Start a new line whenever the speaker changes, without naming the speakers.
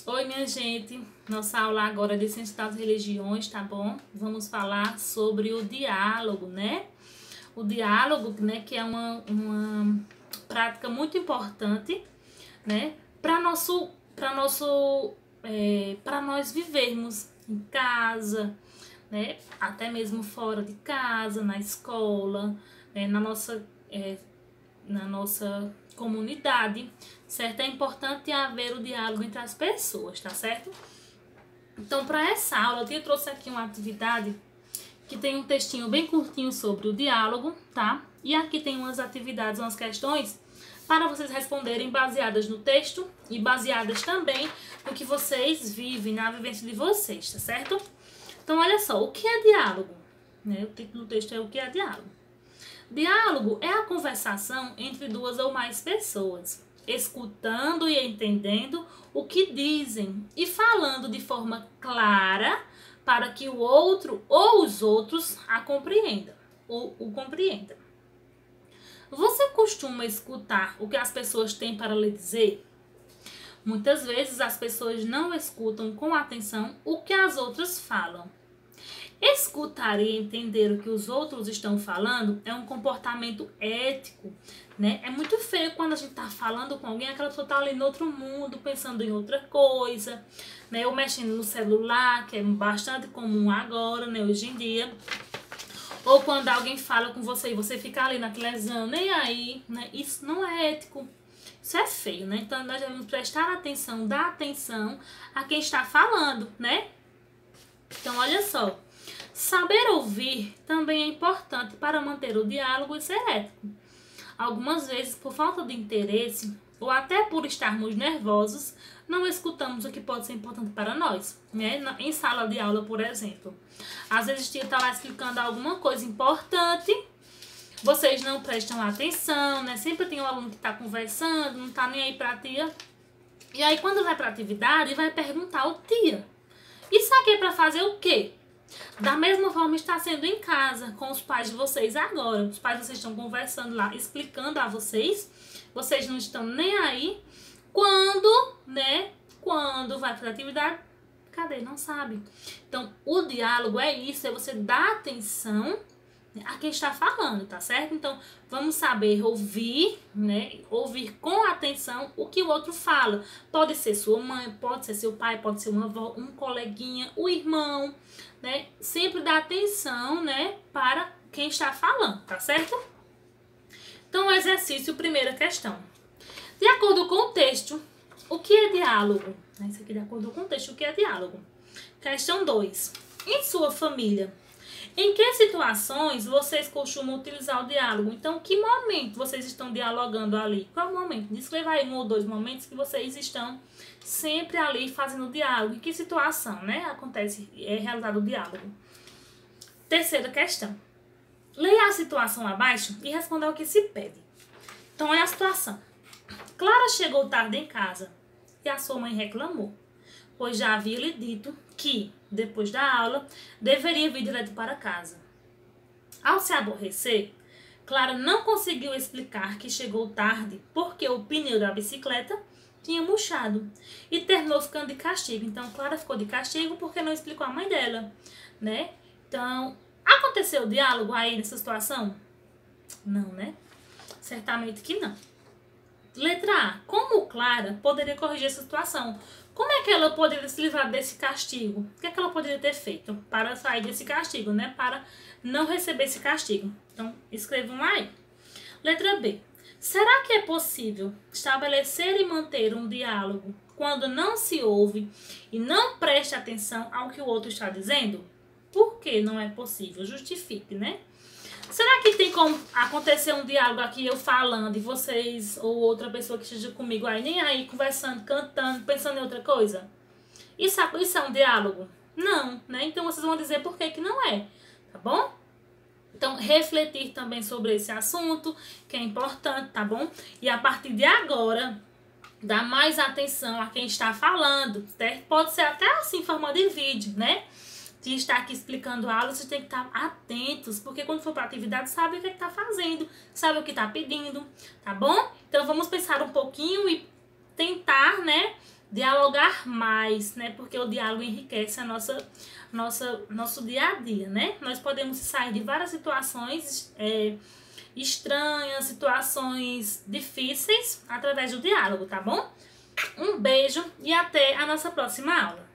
Oi, minha gente. Nossa aula agora é de Ciência das Religiões, tá bom? Vamos falar sobre o diálogo, né? O diálogo, né, que é uma prática muito importante, né? Para nós vivermos em casa, né? Até mesmo fora de casa, na escola, né? Na nossa comunidade, certo? É importante haver o diálogo entre as pessoas, tá certo? Então, para essa aula, eu trouxe aqui uma atividade que tem um textinho bem curtinho sobre o diálogo, tá? E aqui tem umas atividades, umas questões para vocês responderem baseadas no texto e baseadas também no que vocês vivem, na vivência de vocês, tá certo? Então, olha só, o que é diálogo? Né? O título do texto é o que é diálogo. Diálogo é a conversação entre duas ou mais pessoas, escutando e entendendo o que dizem e falando de forma clara para que o outro ou os outros a compreendam ou o compreendam. Você costuma escutar o que as pessoas têm para lhe dizer? Muitas vezes as pessoas não escutam com atenção o que as outras falam. Escutar e entender o que os outros estão falando é um comportamento ético, né? É muito feio quando a gente tá falando com alguém, aquela pessoa tá ali no outro mundo, pensando em outra coisa, né? Ou mexendo no celular, que é bastante comum agora, né? Hoje em dia. Ou quando alguém fala com você e você fica ali na televisão, nem aí, né? Isso não é ético. Isso é feio, né? Então nós devemos prestar atenção, dar atenção a quem está falando, né? Então olha só. Saber ouvir também é importante para manter o diálogo e ser ético. Algumas vezes, por falta de interesse ou até por estarmos nervosos, não escutamos o que pode ser importante para nós, né? Em sala de aula, por exemplo. Às vezes a tia está lá explicando alguma coisa importante, vocês não prestam atenção, né? Sempre tem um aluno que está conversando, não está nem aí para a tia. E aí quando vai para a atividade, vai perguntar ao tia, isso aqui é para fazer o quê? Da mesma forma está sendo em casa com os pais de vocês agora. Os pais de vocês estão conversando lá, explicando a vocês. Vocês não estão nem aí. Quando, né? Quando vai para a atividade, cadê? Não sabe. Então, o diálogo é isso, é você dar atenção a quem está falando, tá certo? Então, vamos saber ouvir, né? Ouvir com atenção o que o outro fala. Pode ser sua mãe, pode ser seu pai, pode ser uma avó, um coleguinha, o irmão, né? Sempre dar atenção, né? Para quem está falando, tá certo? Então, o exercício, primeira questão. De acordo com o texto, o que é diálogo? Isso aqui de acordo com o texto, o que é diálogo? Questão 2. Em sua família, em que situações vocês costumam utilizar o diálogo? Então, que momento vocês estão dialogando ali? Qual é o momento? Descreva aí 1 ou 2 momentos que vocês estão sempre ali fazendo o diálogo. Em que situação, né? É realizado o diálogo. Terceira questão. Leia a situação abaixo e responda ao que se pede. Então, é a situação. Clara chegou tarde em casa e a sua mãe reclamou, pois já havia lhe dito que, depois da aula, deveria vir direto para casa. Ao se aborrecer, Clara não conseguiu explicar que chegou tarde porque o pneu da bicicleta tinha murchado e terminou ficando de castigo. Então, Clara ficou de castigo porque não explicou a mãe dela, né? Então, aconteceu o diálogo aí nessa situação? Não, né? Certamente que não. Letra A. Como Clara poderia corrigir essa situação? Como é que ela poderia se livrar desse castigo? O que é que ela poderia ter feito para sair desse castigo, né? Para não receber esse castigo. Então, escrevam aí. Letra B. Será que é possível estabelecer e manter um diálogo quando não se ouve e não presta atenção ao que o outro está dizendo? Por que não é possível? Justifique, né? Será que tem como acontecer um diálogo aqui, eu falando, e vocês ou outra pessoa que esteja comigo aí, nem aí, conversando, cantando, pensando em outra coisa? Isso é um diálogo? Não, né? Então vocês vão dizer por que que não é, tá bom? Então, refletir também sobre esse assunto, que é importante, tá bom? E a partir de agora, dar mais atenção a quem está falando, certo? Pode ser até assim, em forma de vídeo, né? De estar aqui explicando a aula, vocês têm que estar atentos, porque quando for para a atividade, sabe o que está fazendo, sabe o que está pedindo, tá bom? Então, vamos pensar um pouquinho e tentar, né, dialogar mais, né? Porque o diálogo enriquece a nosso dia a dia, né? Nós podemos sair de várias situações estranhas, situações difíceis através do diálogo, tá bom? Um beijo e até a nossa próxima aula.